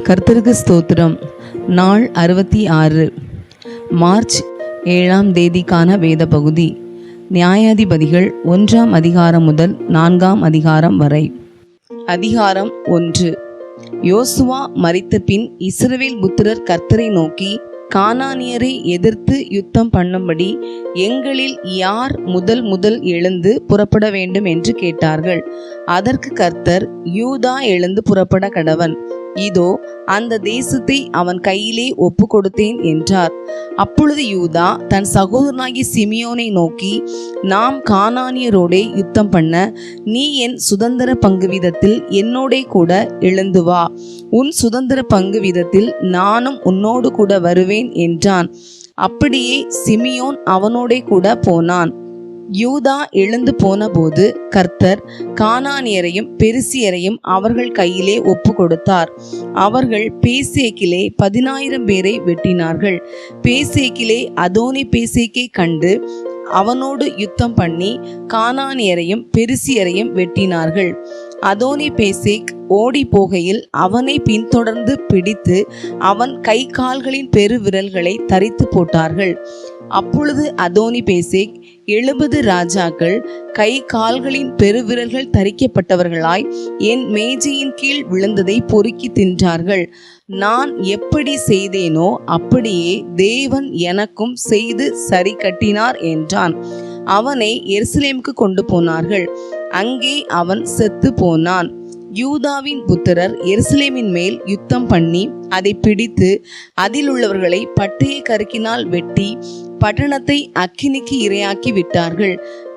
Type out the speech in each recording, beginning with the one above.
கர்த்தருக்கு ஸ்தோத்திரம். நாள் 66, மார்ச் 7ஆம் தேதிக்கான வேத பகுதி. நியாயாதிபதிகள் 1ஆம் அதிகாரம் முதல் 4ஆம் அதிகாரம் வரை. அதிகாரம் 1. யோசுவா மரித்த பின் இஸ்ரவேல் புத்திரர் கர்த்தரை நோக்கி, கானானியரை எதிர்த்து யுத்தம் பண்ணும்படி எங்களில் யார் முதல் எழுந்து புறப்பட வேண்டும் என்று கேட்டார்கள். அதற்கு கர்த்தர், யூதா எழுந்து புறப்பட கடவன், இதோ அந்த தேசத்தை அவன் கையிலே ஒப்பு கொடுத்தேன் என்றார். அப்பொழுது யூதா தன் சகோதரனாகி சிமியோனை நோக்கி, நாம் கானானியரோடே யுத்தம் பண்ண நீ என் சுதந்திர பங்கு வீதத்தில் என்னோடே கூட எழுந்து வா, உன் சுதந்திர பங்கு வீதத்தில் நானும் உன்னோடு கூட வருவேன் என்றான். அப்படியே சிமியோன் அவனோடே கூட போனான். யூதா எழுந்து போன போது கர்த்தர் கானானியரையும் பெரிசியரையும் அவர்கள் கையிலே ஒப்பு கொடுத்தார். அவர்கள் பேசேக்கிலே 10,000 பேரை வெட்டினார்கள். பேசேக்கிலே அதோனி பேசேக்கை கண்டு அவனோடு யுத்தம் பண்ணி கானானியரையும் பெரிசியரையும் வெட்டினார்கள். அதோனி பேசேக் ஓடி போகையில் அவனை பின்தொடர்ந்து பிடித்து அவன் கை கால்களின் பெரு விரல்களை தரித்து போட்டார்கள். அப்பொழுது அதோனி பேசேக் 70 ராஜாக்கள் கை கால்களின் பெருவிரல்கள் தரிக்கப்பட்டவர்களாய் என் மேஜையின் கீழ் விழுந்ததை பொறுக்கி தின்றார்கள். நான் எப்படி செய்தேனோ அப்படியே தேவன் எனக்கும் செய்து சரி கட்டினார் என்றான். அவனை எருசலேமுக்கு கொண்டு போனார்கள். அங்கே அவன் செத்து போனான். யூதாவின் புத்திரர் எருசலேமின் மேல் யுத்தம் பண்ணி அதை பிடித்து அதில் உள்ளவர்களை பட்டய கருக்கினால் வெட்டி பட்டணத்தை அக்கினிக்கு இரையாக்கி விட்டார்கள்.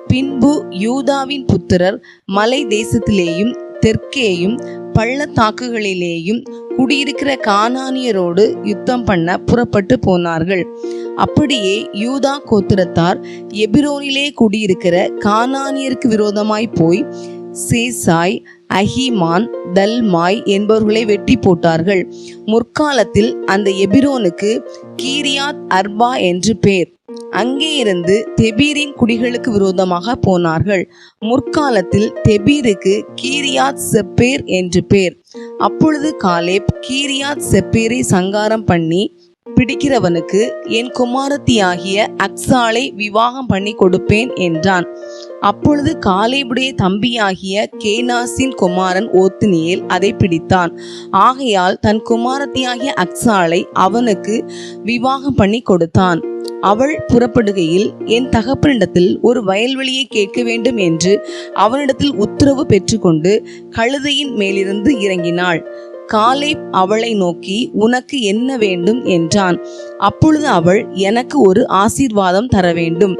பின்பு யூதாவின் புத்திரர் மலை தேசத்திலேயும் தெற்கேயும் பள்ளத்தாக்குகளிலேயும் குடியிருக்கிற கானானியரோடு யுத்தம் பண்ண புறப்பட்டு போனார்கள். அப்படியே யூதா கோத்திரத்தார் எபிரோனிலே குடியிருக்கிற கானானியருக்கு விரோதமாய் போய் சேசாய், அஹிமான், தல்மாய் என்பவர்களை வெட்டி போட்டார்கள். முற்காலத்தில் அந்த எபிரோனுக்கு கீரியாத் அர்பா என்று பேர். அங்கே இருந்து தெபீரின் குடிகளுக்கு விரோதமாக போனார்கள். முற்காலத்தில் தெபீருக்கு கீரியாத் செப்பேர் என்று பேர். அப்பொழுது காலேப் கீரியாத் செப்பேரை சங்காரம் பண்ணி, பிடிக்கிறவனுக்கு என் குமாரத்தியாகிய அக்சாளை விவாகம் பண்ணி கொடுப்பேன் என்றான். அப்பொழுது காலேபுடைய தம்பியாகிய கேனாசின் குமாரன் ஓத்னியேல் அதை பிடித்தான். ஆகையால் தன் குமாரத்தியாகிய அக்சாளை அவனுக்கு விவாகம் பண்ணி கொடுத்தான். அவள் புறப்படுகையில், என் தகப்பனிடத்தில் ஒரு வயல்வெளியை கேட்க வேண்டும் என்று அவனிடத்தில் உத்தரவு பெற்றுக்கொண்டு கழுதையின் மேலிருந்து இறங்கினாள். காலேப் அவளை நோக்கி, உனக்கு என்ன வேண்டும் என்றான். அப்பொழுது அவள், எனக்கு ஒரு ஆசீர்வாதம் தர வேண்டும்.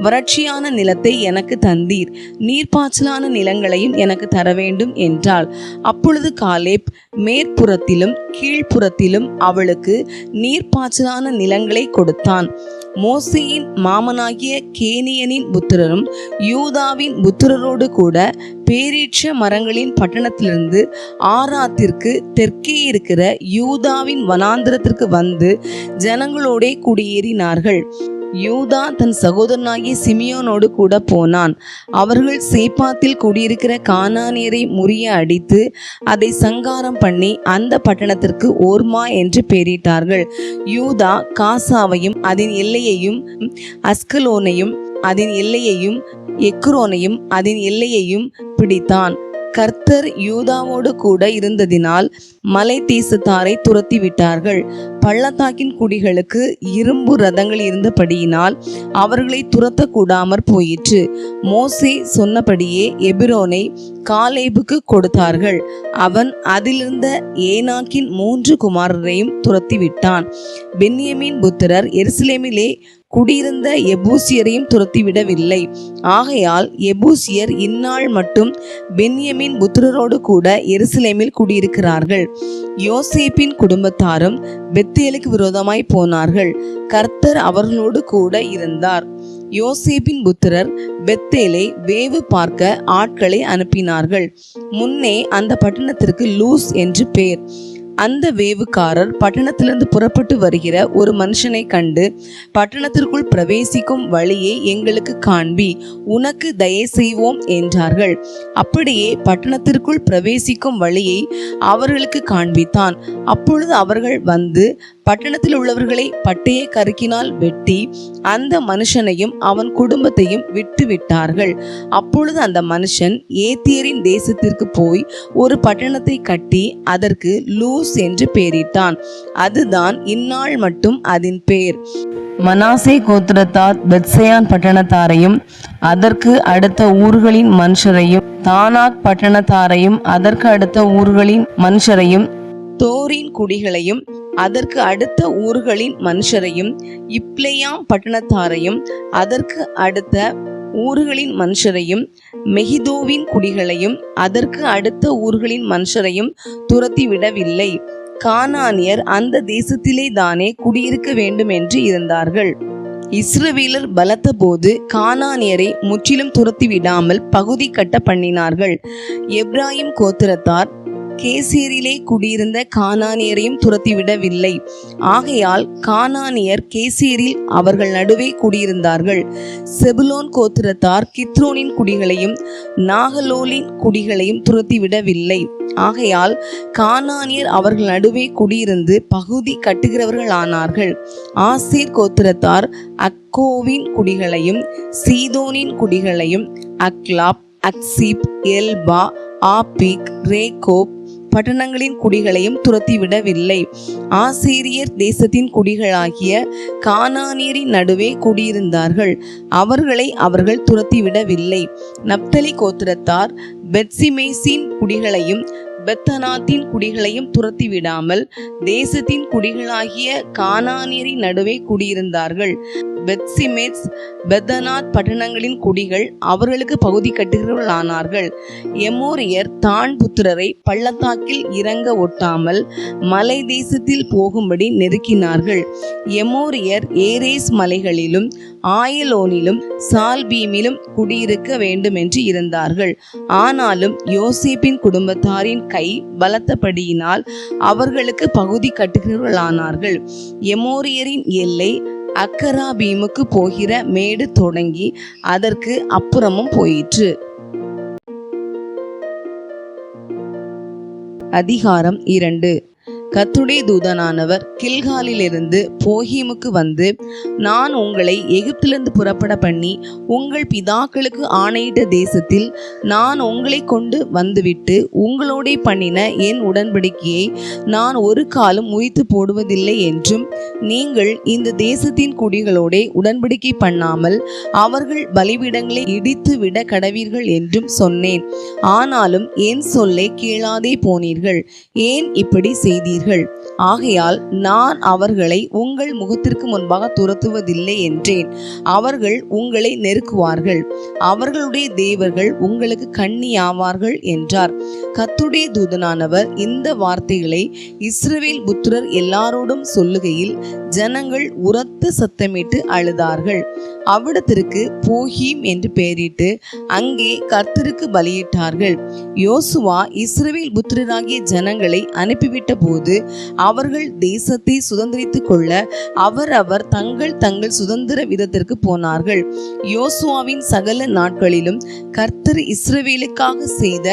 வறட்சியான நிலத்தை எனக்கு தந்தீர், நீர்ப்பாய்ச்சலான நிலங்களையும் எனக்கு தர வேண்டும் என்றாள். அப்பொழுது காலேப் மேற்புறத்திலும் கீழ்ப்புறத்திலும் அவளுக்கு நீர்ப்பாய்ச்சலான நிலங்களை கொடுத்தான். மோசேயின் மாமனாகிய கேனியனின் புத்திரரும் யூதாவின் புத்திரரோடு கூட பேரீட்ச மரங்களின் பட்டணத்திலிருந்து ஆராத்திற்கு தெற்கே இருக்கிற யூதாவின் வனாந்திரத்திற்கு வந்து ஜனங்களோடே குடியேறினார்கள். யூதா தன் சகோதரனாகிய சிமியோனோடு கூட போனான். அவர்கள் சேப்பாத்தில் குடியிருக்கிற கானானியரை முறிய அடித்து அதை சங்காரம் பண்ணி அந்த பட்டணத்திற்கு ஓர்மா என்று பெயரிட்டார்கள். யூதா காசாவையும் அதன் எல்லையையும், அஸ்கலோனையும் அதன் எல்லையையும், எக்ரோனையும் அதன் எல்லையையும் பிடித்தான். கர்த்தர் யூதாவோடு கூட இருந்ததினால் மலை தேசத்தாரை துரத்தி விட்டார்கள். பள்ளத்தாக்கின் குடிகளுக்கு இரும்பு ரதங்கள் இருந்தபடியினால் அவர்களை துரத்த கூடாமற் போயிற்று. மோசே சொன்னபடியே எபிரோனை காலேபுக்கு கொடுத்தார்கள். அவன் அதிலிருந்த ஏனாக்கின் 3 குமாரரையும் துரத்தி விட்டான். பென்யமீன் புத்திரர் எருசலேமிலே குடியிருந்த எபூசியரையும் துரத்திவிடவில்லை. ஆகையால் எபூசியர் இந்நாள் மட்டும் பென்யமீன் புத்திரரோடு கூட எருசலேமில் குடியிருக்கிறார்கள். யோசேப்பின் குடும்பத்தாரும் பெத்தேலுக்கு விரோதமாய் போனார்கள். கர்த்தர் அவர்களோடு கூட இருந்தார். யோசேப்பின் புத்திரர் பெத்தேலை வேவு பார்க்க ஆட்களை அனுப்பினார்கள். முன்னே அந்த பட்டணத்திற்கு லூஸ் என்று பேர். அந்த வேவுக்காரர் பட்டணத்திலிருந்து புறப்பட்டு வருகிற ஒரு மனுஷனை கண்டு, பட்டணத்திற்குள் பிரவேசிக்கும் வழியை எங்களுக்கு காண்பி, உனக்கு தயை செய்வோம் என்றார்கள். அப்படியே பட்டணத்திற்குள் பிரவேசிக்கும் வழியை அவர்களுக்கு காண்பித்தான். அப்பொழுது அவர்கள் வந்து பட்டணத்தில் உள்ளவர்களை பட்டய கருக்கினால் வெட்டி அந்த மனுஷனையும் அவன் குடும்பத்தையும் விட்டு விட்டார்கள். அப்பொழுது அந்த மனுஷன் ஏத்தியரின் தேசத்திற்கு போய் ஒரு பட்டணத்தை கட்டி அதற்கு லூஸ் என்று பெயரிட்டான். அதுதான் இந்நாள் மட்டும் அதன் பெயர். மனாசே கோத்திரத்தார் பெத்செயான் பட்டணத்தாரையும் அதற்கு அடுத்த ஊர்களின் மனுஷரையும், தானாக் பட்டணத்தாரையும் அதற்கு அடுத்த ஊர்களின் மனுஷரையும், தோரின் குடிகளையும் அதற்கு அடுத்த ஊர்களின் மனுஷரையும், இப்லேயாம் பட்டணத்தாரையும் அதற்கு அடுத்த ஊர்களின் மனுஷரையும், மெகிதோவின் குடிகளையும் அதற்கு அடுத்த ஊர்களின் மனுஷரையும் துரத்தி விடவில்லை. கானானியர் அந்த தேசத்திலே தானே குடியிருக்க வேண்டும் என்று இருந்தார்கள். இஸ்ரவேலர் பலத்த போது கானானியரை முற்றிலும் துரத்தி விடாமல் பகுதி கட்ட பண்ணினார்கள். எப்ராயிம் கோத்திரத்தார் கேசேரிலே குடியிருந்த கானானியரையும் துரத்திவிடவில்லை. ஆகையால் கானானியர் கேசேரில் அவர்கள் நடுவே குடியிருந்தார்கள். செபுலோன் கோத்திரத்தார் கித்ரோனின் குடிகளையும் நாகலோலின் குடிகளையும் துரத்திவிடவில்லை. ஆகையால் கானானியர் அவர்கள் நடுவே குடியிருந்து பகுதி கட்டுகிறவர்கள் ஆனார்கள். ஆசேர் கோத்திரத்தார் அக்கோவின் குடிகளையும் சீதோனின் குடிகளையும் அக்லாப், அக்சீப், எல்பா, ஆபிக், ரேகோப் பட்டணங்களின் குடிகளையும் துரத்திவிடவில்லை. ஆசேரியர் தேசத்தின் குடிகளாகிய கானானியரின் நடுவே குடியிருந்தார்கள். அவர்களை அவர்கள் துரத்திவிடவில்லை. நப்தலி கோத்திரத்தார் பெத்சிமேசின் குடிகளையும் பெத்தனாத்தின் குடிகளையும் துரத்திவிடாமல் தேசத்தின் குடிகளாகிய கானானியரின் நடுவே குடியிருந்தார்கள். பெத்சிமேஸ், பெத்தனாத் பட்டணங்களின் குடிகள் அவர்களுக்கு பகுதி கட்டுகிறவர்கள் ஆனார்கள். எமோரியர் தான் புத்திரரை பள்ளத்தாக்கில் இறங்க ஒட்டாமல் மலை தேசத்தில் போகும்படி நெருக்கினார்கள். எமோரியர் ஏரேஸ் மலைகளிலும் ஆயலோனிலும் சால்பீமிலும் குடியிருக்க வேண்டும் என்று இருந்தார்கள். ஆனாலும் யோசேப்பின் குடும்பத்தாரின் கை பலத்தபடியினால் அவர்களுக்கு பகுதி கட்டுகிறவர்களானார்கள். எமோரியரின் எல்லை அக்கராபீமுக்கு போகிற மேடு தொடங்கி அதற்கு அப்புறமும் போயிற்று. அதிகாரம் 2. கர்த்தருடைய தூதனானவர் கில்காலிலிருந்து போகீமுக்கு வந்து, நான் உங்களை எகிப்திலிருந்து புறப்பட பண்ணி உங்கள் பிதாக்களுக்கு ஆணையிட்ட தேசத்தில் நான் உங்களை கொண்டு வந்துவிட்டு உங்களோடே பண்ணின என் உடன்படிக்கையை நான் ஒரு காலம் முறித்து போடுவதில்லை என்றும், நீங்கள் இந்த தேசத்தின் குடிகளோடே உடன்படிக்கை பண்ணாமல் அவர்கள் பலிபீடங்களை இடித்து விட கடவீர்கள் என்றும் சொன்னேன். ஆனாலும் என் சொல்லை கேளாதே போனீர்கள். ஏன் இப்படி செய்தீர்கள்? ஆகையால் நான் அவர்களை உங்கள் முகத்திற்கு முன்பாக துரத்துவதில்லை என்றேன். அவர்கள் உங்களை நெருக்குவார்கள், அவர்களுடைய தேவர்கள் உங்களுக்கு கண்ணியாவார்கள் என்றார். கர்த்தருடைய தூதனானவர் இந்த வார்த்தைகளை இஸ்ரவேல் புத்திரர் எல்லாரோடும் சொல்லுகையில் ஜனங்கள் உரத்த சத்தமிட்டு அழுதார்கள். அவ்விடத்திற்கு போகீம் என்று பெயரிட்டு அங்கே கர்த்தருக்கு பலியிட்டார்கள். யோசுவா இஸ்ரவேல் புத்திரராகிய ஜனங்களை அனுப்பிவிட்ட போது அவர்கள் தேசத்தை சுதந்திரித்துக் கொள்ள அவரவர் தங்கள் தங்கள் சுதந்திர விதத்திற்கு போனார்கள். யோசுவாவின் சகல நாட்களிலும் கர்த்தர் இஸ்ரவேலுக்காக செய்த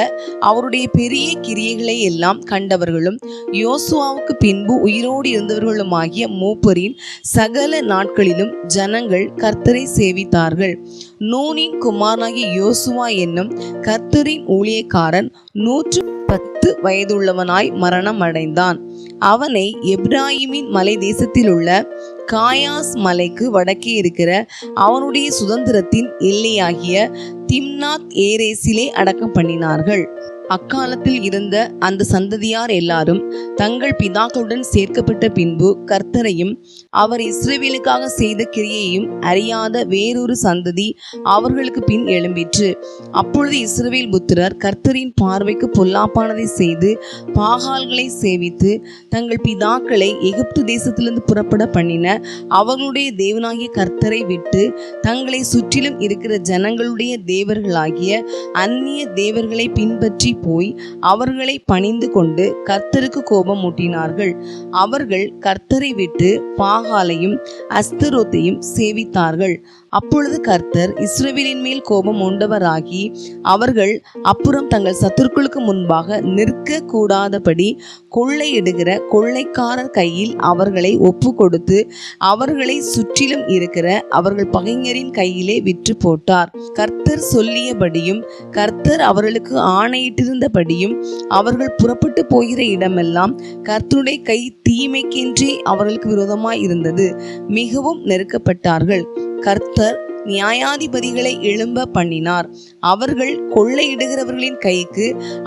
அவருடைய பெரிய கிரியைகளை எல்லாம் கண்டவர்களும் யோசுவாவுக்கு பின்பு உயிரோடு இருந்தவர்களுமாகிய மூப்பரின் சகல நாட்களிலும் ஜனங்கள் கர்த்தரை சேவித்தார்கள். நூனின் குமாரனாகிய யோசுவா என்னும் கர்த்தரின் ஊழியக்காரன் 110 வயதுள்ளவனாய் மரணம் அடைந்தான். அவனை எப்ராயிமின் மலை தேசத்தில் உள்ள காயாஸ் மலைக்கு வடக்கே இருக்கிற அவனுடைய சுதந்திரத்தின் எல்லையாகிய திம்னாத் ஏரேசிலே அடக்கம் பண்ணினார்கள். அக்காலத்தில் இருந்த அந்த சந்ததியார் எல்லாரும் தங்கள் பிதாக்களுடன் சேர்க்கப்பட்ட பின்பு கர்த்தரையும் அவர் இஸ்ரவேலுக்காக செய்த கிரியையையும் அறியாத வேறொரு சந்ததி அவர்களுக்கு பின் எழும்பிற்று. அப்பொழுது இஸ்ரவேல் புத்திரர் கர்த்தரின் பார்வைக்கு பொல்லாப்பானதை செய்து பாகால்களை சேவித்து தங்கள் பிதாக்களை எகிப்து தேசத்திலிருந்து புறப்பட பண்ணின அவர்களுடைய தேவனாகிய கர்த்தரை விட்டு தங்களை சுற்றிலும் இருக்கிற ஜனங்களுடைய தேவர்களாகிய அந்நிய தேவர்களை பின்பற்றி போய் அவர்களை பணிந்து கொண்டு கர்த்தருக்கு கோபம் மூட்டினார்கள். அவர்கள் கர்த்தரை விட்டு பாகாலையும் அஸ்தரோத்தையும் சேவித்தார்கள். அப்பொழுது கர்த்தர் இஸ்ரவேலின் மேல் கோபம் உண்டவராகி அவர்கள் அப்புறம் தங்கள் சத்துருக்களுக்கு முன்பாக நிற்க கூடாதபடி கொள்ளையிடுகிற கொள்ளைக்காரர் கையில் அவர்களை ஒப்பு கொடுத்து அவர்களை சுற்றிலும் இருக்கிற அவர்கள் பகைஞரின் கையிலே விற்று போட்டார். கர்த்தர் சொல்லியபடியும் கர்த்தர் அவர்களுக்கு ஆணையிட்டிருந்தபடியும் அவர்கள் புறப்பட்டு போகிற இடமெல்லாம் கர்த்தருடைய கை தீமைக்கென்றே அவர்களுக்கு விரோதமாய் இருந்தது. மிகவும் நெருக்கப்பட்டார்கள். கர்த்தர் நியாயாதிபதிகளை எழும்ப பண்ணினார். அவர்கள் கொள்ளையிடுகிறவர்களின் கைக்கு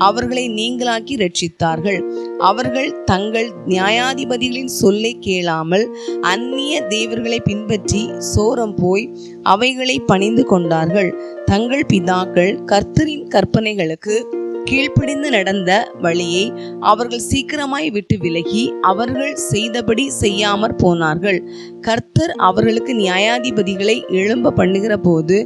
அவர்களை நீங்களாக்கி ரட்சித்தார்கள். அவர்கள் தங்கள் நியாயாதிபதிகளின் சொல்லை கேளாமல் அந்நிய தேவர்களை பின்பற்றி சோரம் போய் அவைகளை பணிந்து கொண்டார்கள். தங்கள் பிதாக்கள் கர்த்தரின் கற்பனைகளுக்கு கீழ்ப்படிந்து நடந்த வழியை அவர்கள் சீக்கிரமாய் விட்டு விலகி அவர்கள் செய்தபடி செய்யாமற் போனார்கள். கர்த்தர் அவர்களுக்கு நியாயாதிபதிகளை எழும்ப பண்ணுகிற போது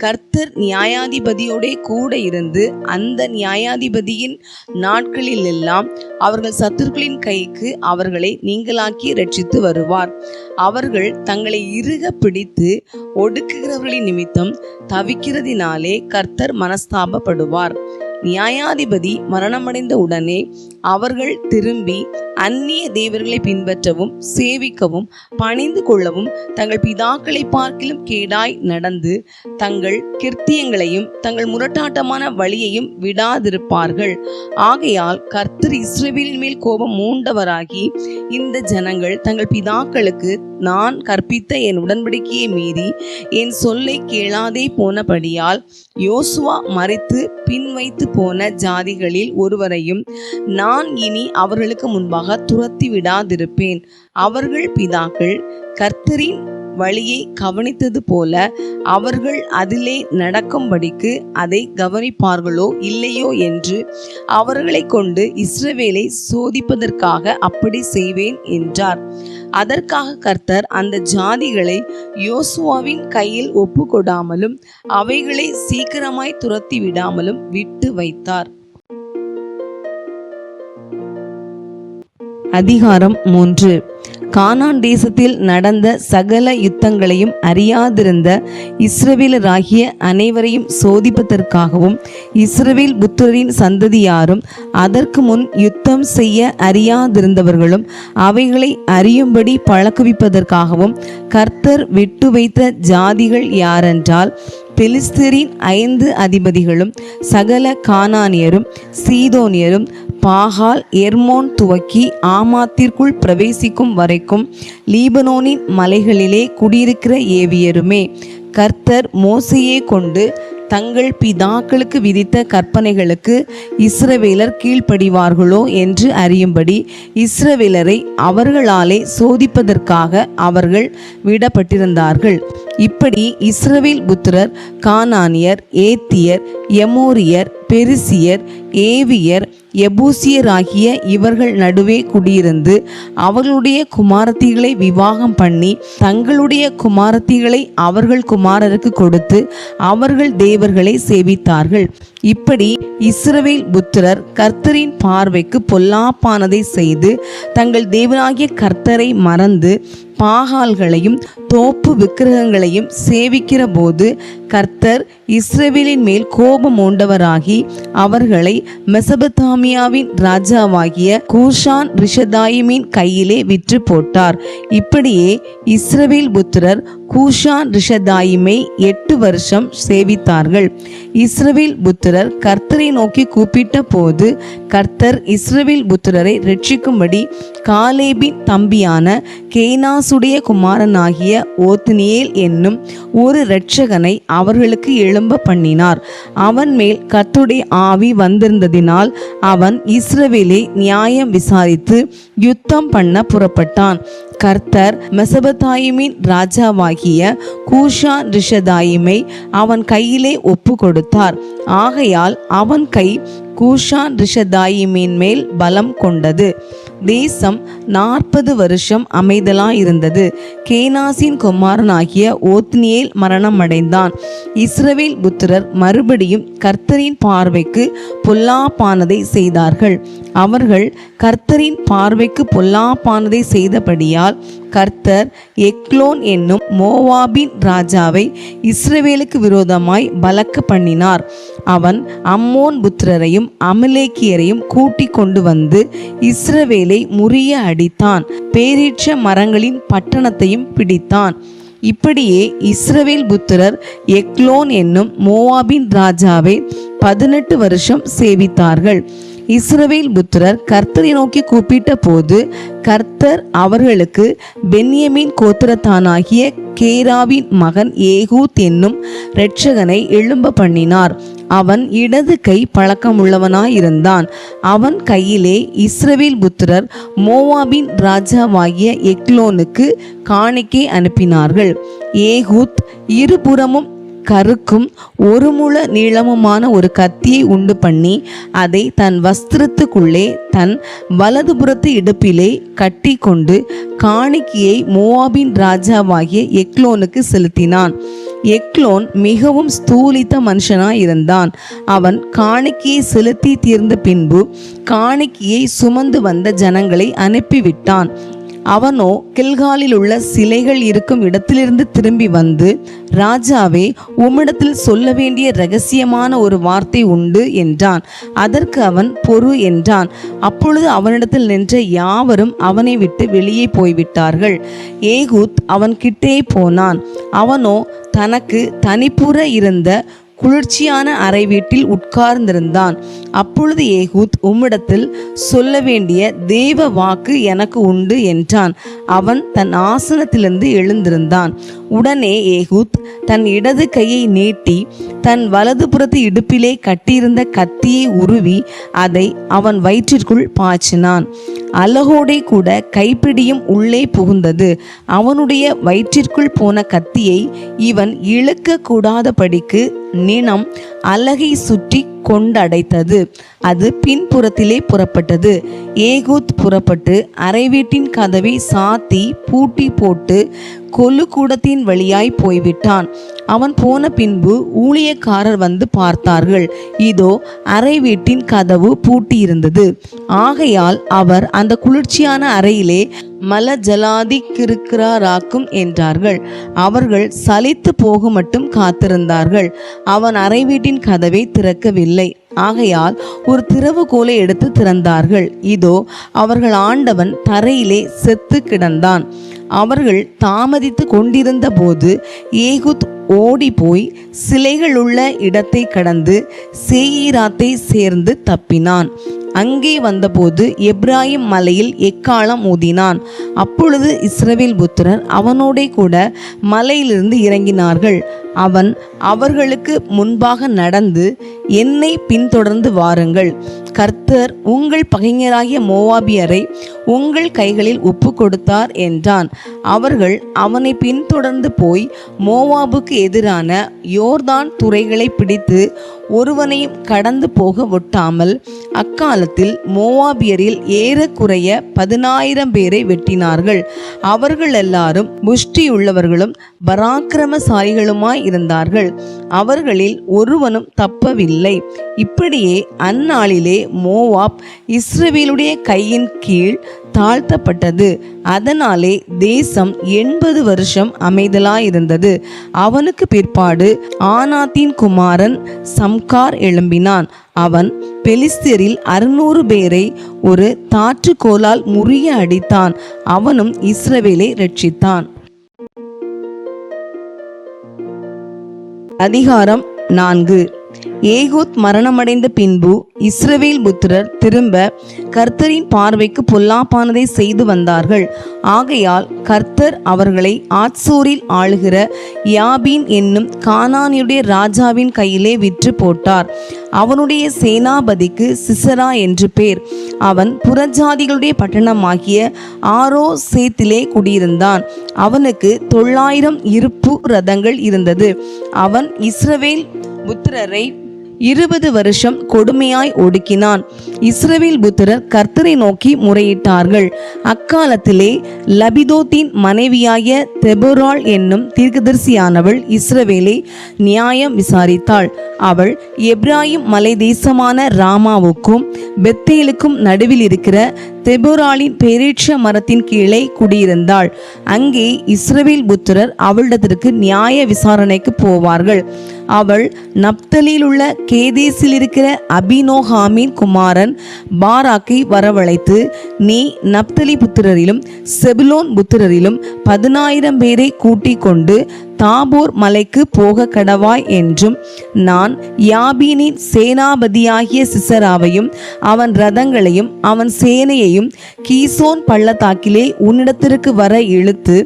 கர்த்தர் நியாயாதிபதியோடே கூட இருந்து அந்த நியாயாதிபதியின் நாட்களில் எல்லாம் அவர்கள் சத்துருக்களின் கைக்கு அவர்களை நீங்களாக்கி ரட்சித்து வருவார். அவர்கள் தங்களை இறுக பிடித்து ஒடுக்குகிறவர்களின் நிமித்தம் தவிக்கிறதினாலே கர்த்தர் மனஸ்தாபப்படுவார். நியாயாதிபதி மரணமடைந்த உடனே அவர்கள் திரும்பி அந்நிய தேவர்களை பின்பற்றவும் சேவிக்கவும் பணிந்து கொள்ளவும் தங்கள் பிதாக்களை பார்க்கிலும் கேடாய் நடந்து தங்கள் கிருத்தியங்களையும் தங்கள் முரட்டாட்டமான வழியையும் விடாதிருப்பார்கள். ஆகையால் கர்த்தர் இஸ்ரவேலின் மேல் கோபம் மூண்டவராகி இந்த ஜனங்கள் தங்கள் பிதாக்களுக்கு நான் கற்பித்த என் உடன்படிக்கையை மீறி என் சொல்லை கேளாதே போனபடியால் யோசுவா மரித்து பின் வைத்து போன ஜாதிகளில் ஒருவரையும் நான் இனி அவர்களுக்கு முன்பாக துரத்தி விடாதிருப்பேன். அவர்கள் பிதாக்கள் கர்த்தரின் வழியை கவனித்தது போல அவர்கள் அதிலே நடக்கும்படிக்கு அதை கவனிப்பார்களோ இல்லையோ என்று அவர்களை கொண்டு இஸ்ரவேலை சோதிப்பதற்காக அப்படி செய்வேன் என்றார். அதற்காக கர்த்தர் அந்த ஜாதிகளை யோசுவாவின் கையில் ஒப்பு கொடாமலும் அவைகளை சீக்கிரமாய் துரத்தி விடாமலும் விட்டு வைத்தார். அதிகாரம் 3. கானான் தேசத்தில் நடந்த சகல யுத்தங்களையும் அறியாதிருந்த இஸ்ரவேலராகிய அனைவரையும் சோதிப்பதற்காகவும் இஸ்ரவேல் புத்திரரின் சந்ததியாரும் அதற்கு முன் யுத்தம் செய்ய அறியாதிருந்தவர்களும் அவைகளை அறியும்படி பழக்குவிப்பதற்காகவும் கர்த்தர் விட்டு வைத்த ஜாதிகள் யாரென்றால் பெலிஸ்தரின் 5 அதிபதிகளும் சகல கானானியரும் சீதோனியரும் பாகால் எர்மோன் துவக்கி ஆமாத்திற்குள் பிரவேசிக்கும் வரைக்கும் லீபனோனின் மலைகளிலே குடியிருக்கிற ஏவியருமே. கர்த்தர் மோசையை கொண்டு தங்கள் பிதாக்களுக்கு விதித்த கற்பனைகளுக்கு இஸ்ரவேலர் கீழ்ப்படிவார்களோ என்று அறியும்படி இஸ்ரவேலரை அவர்களாலே சோதிப்பதற்காக அவர்கள் விடப்பட்டிருந்தார்கள். இப்படி இஸ்ரவேல் புத்திரர் கானானியர், ஏத்தியர், எமோரியர், பெரிசியர், ஏவியர், எபூசியர் ஆகிய இவர்கள் நடுவே குடியிருந்து அவர்களுடைய குமாரத்திகளை விவாகம் பண்ணி தங்களுடைய குமாரத்திகளை அவர்கள் குமாரருக்கு கொடுத்து அவர்கள் தேவர்களை சேவித்தார்கள். இப்படி இஸ்ரவேல் புத்திரர் கர்த்தரின் பார்வைக்கு பொல்லாப்பானதை செய்து தங்கள் தேவனாகிய கர்த்தரை மறந்து பாகால்களையும் தோப்பு விக்கிரகங்களையும் சேவிக்கிற போது கர்த்தர் இஸ்ரவேலின் மேல் கோபம் உண்டவராகி அவர்களை மெசொப்பொத்தாமியாவின் ராஜாவாகிய கூஷான் ரிஷதாயிமின் கையிலே விற்று போட்டார். இப்படியே இஸ்ரவேல் புத்திரர் கூஷான் ரிஷதாயிமை 8 வருஷம் சேவித்தார்கள். இஸ்ரவேல் புத்திரர் கர்த்தரை நோக்கி கூப்பிட்ட போது கர்த்தர் இஸ்ரவேல் புத்திரரை ரட்சிக்கும்படி காலேபின் தம்பியான கேனாசுடைய குமாரனாகிய ஓத்னியேல் என்னும் ஒரு இரட்சகனை அவர்களுக்கு எழும்ப பண்ணினார். அவன் மேல் கர்த்தருடைய ஆவி வந்திருந்ததினால் அவன் இஸ்ரவேலை நியாயம் விசாரித்து யுத்தம் பண்ண புறப்பட்டான். கர்த்தர் மெசொப்பொத்தாமின் ராஜாவாகிய கூஷான் ரிஷதாயிமை அவன் கையிலே ஒப்பு கொடுத்தார். ஆகையால் அவன் கை கூஷான் ரிஷதாயிமின் மேல் பலம் கொண்டது. தேசம் 40 வருஷம் அமைதலாயிருந்தது. கேனாசின் குமாரனாகிய ஓத்னியேல் மரணம் அடைந்தான். இஸ்ரவேல் புத்திரர் மறுபடியும் கர்த்தரின் பார்வைக்கு பொல்லாப்பானதை செய்தார்கள். அவர்கள் கர்த்தரின் பார்வைக்கு பொல்லாப்பானதை செய்தபடியால் கர்த்தர் எக்லோன் என்னும் மோவாபின் ராஜாவை இஸ்ரவேலுக்கு விரோதமாய் பலக்க பண்ணினார். அவன் அம்மோன் புத்திரரையும் அமலேக்கியரையும் கூட்டிக் கொண்டு வந்து இஸ்ரவேலை முறிய அடித்தான். பேரீட்ச மரங்களின் பட்டணத்தையும் பிடித்தான். இப்படியே இஸ்ரவேல் புத்திரர் எக்லோன் என்னும் மோவாபின் ராஜாவை 18 வருஷம் சேவித்தார்கள். இஸ்ரவேல் புத்திரர் கர்த்தரை நோக்கி கூப்பிட்ட போது கர்த்தர் அவர்களுக்கு பென்யமீன் கோத்திரத்தானாகிய கேராவின் மகன் ஏகூத் என்னும் இரட்சகனை எழும்ப பண்ணினார். அவன் இடது கை பழக்கமுள்ளவனாயிருந்தான். அவன் கையிலே இஸ்ரவேல் புத்திரர் மோவாபின் ராஜாவாகிய எக்லோனுக்கு காணிக்கை அனுப்பினார்கள். ஏகூத் இருபுறமும் கருக்கும் ஒரு முழ நீளமுமான ஒரு கத்தியை உண்டு பண்ணி அதை தன் வஸ்திரத்துக்குள்ளே தன் வலதுபுறத்து இடுப்பிலே கட்டி கொண்டு காணிக்கையை மோவாபின் ராஜாவாகிய எக்லோனுக்கு செலுத்தினான். எக்லோன் மிகவும் ஸ்தூலித்த மனுஷனாயிருந்தான். அவன் காணிக்கையை செலுத்தி தீர்ந்த பின்பு காணிக்கையை சுமந்து வந்த ஜனங்களை அனுப்பிவிட்டான். அவனோ கில்காலில் உள்ள சிலைகள் இருக்கும் இடத்திலிருந்து திரும்பி வந்து, ராஜாவே, உம்மிடத்தில் சொல்ல வேண்டிய இரகசியமான ஒரு வார்த்தை உண்டு என்றான். அதற்கு அவன் பொறு என்றான். அப்பொழுது அவனிடத்தில் நின்ற யாவரும் அவனை விட்டு வெளியே போய்விட்டார்கள். ஏகூத் அவன் கிட்டே போனான். அவனோ தனக்கு தனிப்புற இருந்த குளிர்ச்சியான அறை வீட்டில் உட்கார்ந்திருந்தான். அப்பொழுது ஏகூத், உம்மிடத்தில் சொல்ல வேண்டிய தேவ வாக்கு எனக்கு உண்டு என்றான். அவன் தன் ஆசனத்திலிருந்து எழுந்திருந்தான். உடனே ஏகூத் தன் இடது கையை நீட்டி தன் வலதுபுறத்து இடுப்பிலே கட்டியிருந்த கத்தியை உருவி அதை அவன் வயிற்றிற்குள் பாய்ச்சினான். அலகோடே கூட கைப்பிடியும் உள்ளே புகுந்தது. அவனுடைய வயிற்றிற்குள் போன கத்தியை இவன் இழுக்க கூடாதபடிக்கு நிணம் அலகை சுற்றி கொண்டடைத்தது. அது பின்புறத்திலே புறப்பட்டது. ஏகூத் புறப்பட்டு அறை வீட்டின் கதவை சாத்தி பூட்டி போட்டு கொல்லு கூடத்தின் வழியாய் போய்விட்டான். அவன் போன பின்பு ஊழியக்காரர் வந்து பார்த்தார்கள். இதோ அறை வீட்டின் கதவு பூட்டியிருந்தது. ஆகையால் அவர் அந்த குளிர்ச்சியான அறையிலே மல ஜலாதிக்கிருக்கிறாராக்கும் என்றார்கள். அவர்கள் சலித்து போக மட்டும் காத்திருந்தார்கள். அவன் அறை வீட்டின் கதவை திறக்கவில்லை. ஆகையால் ஒரு திறவுகோலை எடுத்து திறந்தார்கள். இதோ அவர்கள் ஆண்டவன் தரையிலே செத்து கிடந்தான். அவர்கள் தாமதித்து கொண்டிருந்த போது ஏகூத் ஓடி போய் சிலைகள் உள்ள இடத்தை கடந்து சேயீராத்தை சேர்ந்து தப்பினான். அங்கே வந்தபோது எப்ராயிம் மலையில் எக்காளம் ஊதினான். அப்பொழுது இஸ்ரவேல் புத்திரர் அவனோடே கூட மலையிலிருந்து இறங்கினார்கள். அவன் அவர்களுக்கு முன்பாக நடந்து, என்னை பின்தொடர்ந்து வாருங்கள், கர்த்தர் உங்கள் பகைஞராகிய மோவாபியரை உங்கள் கைகளில் ஒப்பு கொடுத்தார் என்றான். அவர்கள் அவனை பின்தொடர்ந்து போய் மோவாபுக்கு எதிரான யோர்தான் துறைகளை பிடித்து ஒருவனையும் கடந்து போக ஒட்டாமல் அக்காலத்தில் மோவாபியரில் ஏறக்குறைய 10,000 பேரை வெட்டினார்கள். அவர்கள் எல்லாரும் புஷ்டியுள்ளவர்களும் பராக்கிரமசாலிகளுமாய் இருந்தார்கள். அவர்களில் ஒருவனும் தப்பவில்லை. இப்படியே அந்நாளிலே மோவாப் இஸ்ரவேலுடைய கையின் கீழ் தாழ்த்தப்பட்டது. அதனாலே தேசம் 80 வருஷம் அமைதலாயிருந்தது. அவனுக்கு பிற்பாடு ஆனாத்தின் குமாரன் சம்கார் எழும்பினான். அவன் பெலிஸ்தியரில் 600 பேரை ஒரு தாற்றுக்கோலால் முறிய அடித்தான். அவனும் இஸ்ரவேலை இரட்சித்தான். அதிகாரம் 4. ஏகூத் மரணமடைந்த பின்பு இஸ்ரவேல் புத்திரர் திரும்ப கர்த்தரின் பார்வைக்கு பொல்லாப்பானதை செய்து வந்தார்கள். ஆகையால் கர்த்தர் அவர்களை ஆத்சோரில் ஆளுகிற யாபீன் என்னும் கானானியுடைய ராஜாவின் கையிலே விற்று போட்டார். அவனுடைய சேனாபதிக்கு சிசரா என்று பேர். அவன் புறஜாதிகளுடைய பட்டணமாகிய ஆரோசேத்திலே குடியிருந்தான். அவனுக்கு 900 இருப்பு ரதங்கள் இருந்தது. அவன் இஸ்ரவேல் புத்திரரை 20 வருஷம் கொடுமையாய் ஒடுக்கினான். இஸ்ரவேல் புத்திரர் கர்த்தரை நோக்கி முறையிட்டார்கள். அக்காலத்திலே லபிதோத்தின் மனைவியாய தெபொராள் என்னும் தீர்க்கதரிசியானவள் இஸ்ரவேலை நியாயம் விசாரித்தாள். அவள் எப்ராயிம் மலை தேசமான ராமாவுக்கும் பெத்தேலுக்கும் நடுவில் இருக்கிற தெபொராளின் பேரீட்ச மரத்தின் கீழே குடியிருந்தாள். அங்கே இஸ்ரவேல் புத்திரர் அவளிடத்திற்கு நியாய விசாரணைக்கு போவார்கள். அவள் நப்தலில் உள்ள கேதேசில் இருக்கிற அபினோகாமின் குமாரன் பாராக்கை வரவழைத்து, நீ நப்தலி புத்திரரிலும் செபுலோன் புத்திரரிலும் 10,000 பேரை கூட்டிக் கொண்டு தாபோர் மலைக்கு போக கடவாய் என்றும், நான் யாபீனின் சேனாபதியாகிய சிசராவையும் அவன் ரதங்களையும் அவன் சேனையையும் கீசோன் பள்ளத்தாக்கிலே உன்னிடத்திற்கு வர இழுத்து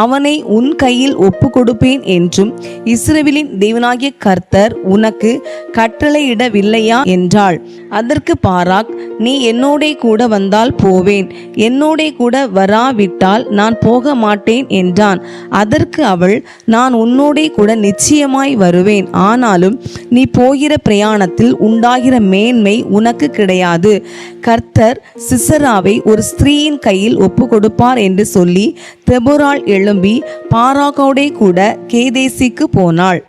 அவனை உன் கையில் ஒப்பு கொடுப்பேன் என்றும் இஸ்ரவேலின் தேவனாகிய கர்த்தர் உனக்கு கட்டளையிடவில்லையா என்றாள். அதற்கு பாராக், நீ என்னோடே கூட வந்தால் போவேன், என்னோடே கூட வராவிட்டால் நான் போக மாட்டேன் என்றான். அதற்கு அவள், நான் உன்னோடே கூட நிச்சயமாய் வருவேன், ஆனாலும் நீ போகிற பிரயாணத்தில் உண்டாகிற மேன்மை உனக்கு கிடையாது. கர்த்தர் சிசராவை ஒரு ஸ்திரீயின் கையில் ஒப்பு கொடுப்பார் என்று சொல்லி தெபொராள் எழும்பி பாராக்கோடே கூட கேதேசிக்கு போனாள்.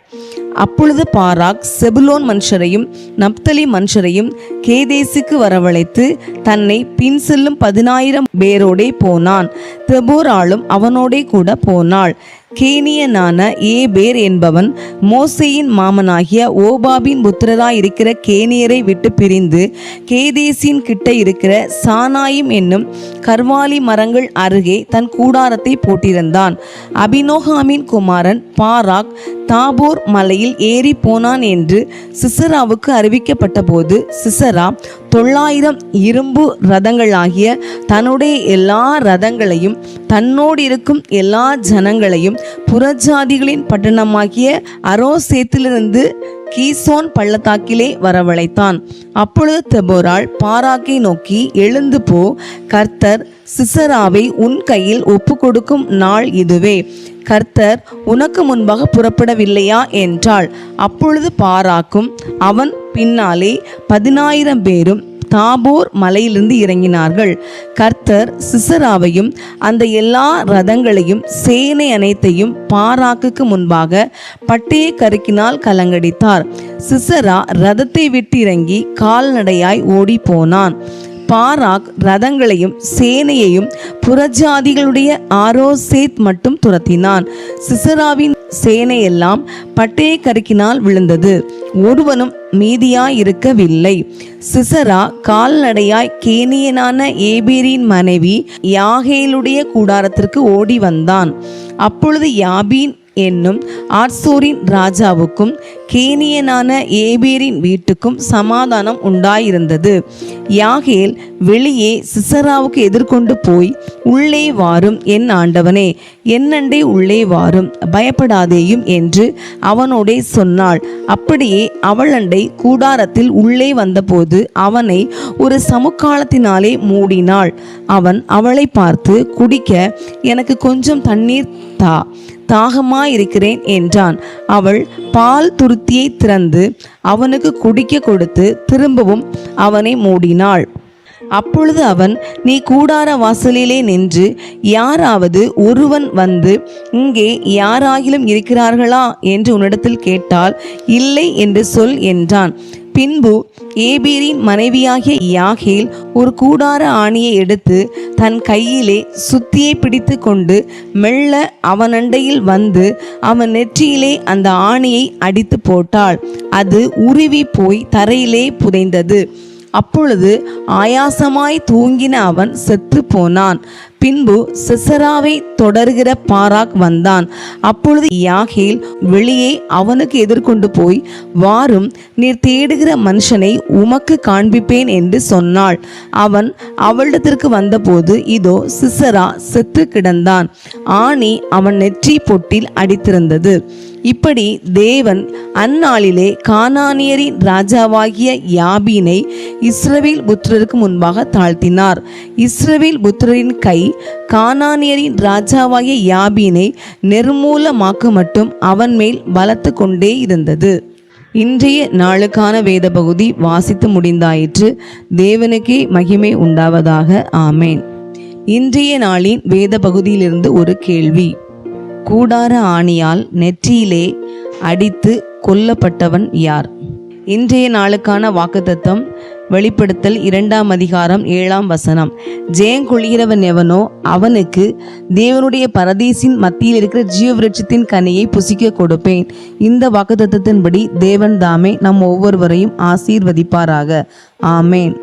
அப்பொழுது பாராக் செபுலோன் மனுஷரையும் நப்தலி மனுஷரையும் கேதேசுக்கு வரவழைத்து தன்னை பின் செல்லும் 10,000 பேரோடே போனான். தெபொராளும் அவனோடே கூட போனாள். கேனியனான ஏபேர் என்பவன் மோசேயின் மாமனாகிய ஓபாபின் புத்திரராயிருக்கிற கேனியரை விட்டு பிரிந்து கேதேசின் கிட்ட இருக்கிற சானாயிம் என்னும் கர்வாலி மரங்கள் அருகே தன் கூடாரத்தை போட்டிருந்தான். அபினோகாமின் குமாரன் பாராக் தாபோர் மலையில் ஏறி போனான் என்று சிசராவுக்கு அறிவிக்கப்பட்ட போது, சிசரா 900 இரும்பு ரதங்களாகிய தன்னுடைய எல்லா ரதங்களையும் தன்னோடு இருக்கும் எல்லா ஜனங்களையும் புறஜாதிகளின் பட்டணமாகிய அரோசேத்திலிருந்து கீசோன் பள்ளத்தாக்கிலே வரவழைத்தான். அப்பொழுது தெபொராள் பாராக்கை நோக்கி, எழுந்து போ, கர்த்தர் சிசராவை உன் கையில் ஒப்பு கொடுக்கும் நாள் இதுவே, கர்த்தர் உனக்கு முன்பாக புறப்படவில்லையா என்றாள். அப்பொழுது பாராக்கும் அவன் பின்னாலே 10,000 பேரும் தாபோர் மலையிலிருந்து இறங்கினார்கள். கர்த்தர் சிசராவையும் அந்த எல்லா ரதங்களையும் சேனை அனைத்தையும் பாராக்குக்கு முன்பாக பட்டய கருக்கினால் கலங்கடித்தார். சிசரா ரதத்தை விட்டு இறங்கி கால்நடையாய் ஓடி போனான். பாராக் ரதங்களையும் சேனையையும் புறஜாதிகளுடைய ஆரோசேத் மட்டும் துரத்தினான். சிசராவின் சேனையெல்லாம் பட்டய கருக்கினால் விழுந்தது, ஒருவனும் மீதியாயிருக்கவில்லை. சிசரா கால்நடையாய் கேனியனான ஏபேரின் மனைவி யாகேலுடைய கூடாரத்திற்கு ஓடி வந்தான். அப்பொழுது யாபீன் என்னும் ஆட்சோரின் ராஜாவுக்கும் கேனியனான ஏபேரின் வீட்டுக்கும் சமாதானம் உண்டாயிருந்தது. யாகேல் வெளியே சிசராவுக்கு எதிர்கொண்டு போய், உள்ளே வாரும் என் ஆண்டவனே, என்னண்டே உள்ளே வாரும், பயப்படாதேயும் என்று அவனோடே சொன்னாள். அப்படியே அவளண்டை கூடாரத்தில் உள்ளே வந்தபோது அவனை ஒரு சமுக்காளத்தினாலே மூடினாள். அவன் அவளை பார்த்து, குடிக்க எனக்கு கொஞ்சம் தண்ணீர் தா, தாகமாயிருக்கிறேன் என்றான். அவள் பால் துருத்தியை திறந்து அவனுக்கு குடிக்க கொடுத்து திரும்பவும் அவனை மூடினாள். அப்பொழுது அவன், நீ கூடார வாசலிலே நின்று யாராவது ஒருவன் வந்து இங்கே யாராகிலும் இருக்கிறார்களா என்று உன்னிடத்தில் கேட்டால், இல்லை என்று சொல் என்றான். பின்பு ஏபேரின் மனைவியாகிய யாகேல் ஒரு கூடார ஆணியை எடுத்து தன் கையிலே சுத்தியை பிடித்து கொண்டு மெல்ல அவனண்டையில் வந்து அவன் நெற்றியிலே அந்த ஆணியை அடித்து போட்டாள். அது உருவி போய் தரையிலே புதைந்தது. அப்பொழுது ஆயாசமாய் தூங்கின அவன் செத்து போனான். பின்பு சிசராவை தொடர்கிற பாராக் வந்தான். அப்பொழுது யாகேல் வெளியே அவனுக்கு எதிர்கொண்டு போய், வாரும், நீர் தேடுகிற மனுஷனை உமக்கு காண்பிப்பேன் என்று சொன்னாள். அவன் அவளிடத்திற்கு வந்தபோது இதோ சிசரா செத்து கிடந்தான், ஆணி அவன் நெற்றி பொட்டில் அடித்திருந்தது. இப்படி தேவன் அந்நாளிலே கானானியரின் ராஜாவாகிய யாபீனை இஸ்ரவேல் புத்திரருக்கு முன்பாக தாழ்த்தினார். இஸ்ரவேல் புத்திரரின் கை கானானியரின் ராஜாவாகிய யாபீனை நிர்மூலமாக்க மட்டும் அவன் மேல் பலத்து கொண்டே இருந்தது. இன்றைய நாளுக்கான வேத பகுதி வாசித்து முடிந்தாயிற்று. தேவனுக்கே மகிமை உண்டாவதாக. ஆமேன். இன்றைய நாளின் வேத பகுதியிலிருந்து ஒரு கேள்வி. கூடார ஆணியால் நெற்றியிலே அடித்து கொல்லப்பட்டவன் யார்? இன்றைய நாளுக்கான வாக்குத்தத்தம் வெளிப்படுத்தல் 2ஆம் அதிகாரம் 7ஆம் வசனம். ஜெயங்கொள்கிறவன் எவனோ அவனுக்கு தேவனுடைய பரதீசின் மத்தியில் இருக்கிற ஜீவவிருட்சத்தின் கனியை புசிக்க கொடுப்பேன். இந்த வாக்குத்தத்தத்தின்படி தேவன் தாமே நம் ஒவ்வொருவரையும் ஆசீர்வதிப்பாராக. ஆமேன்.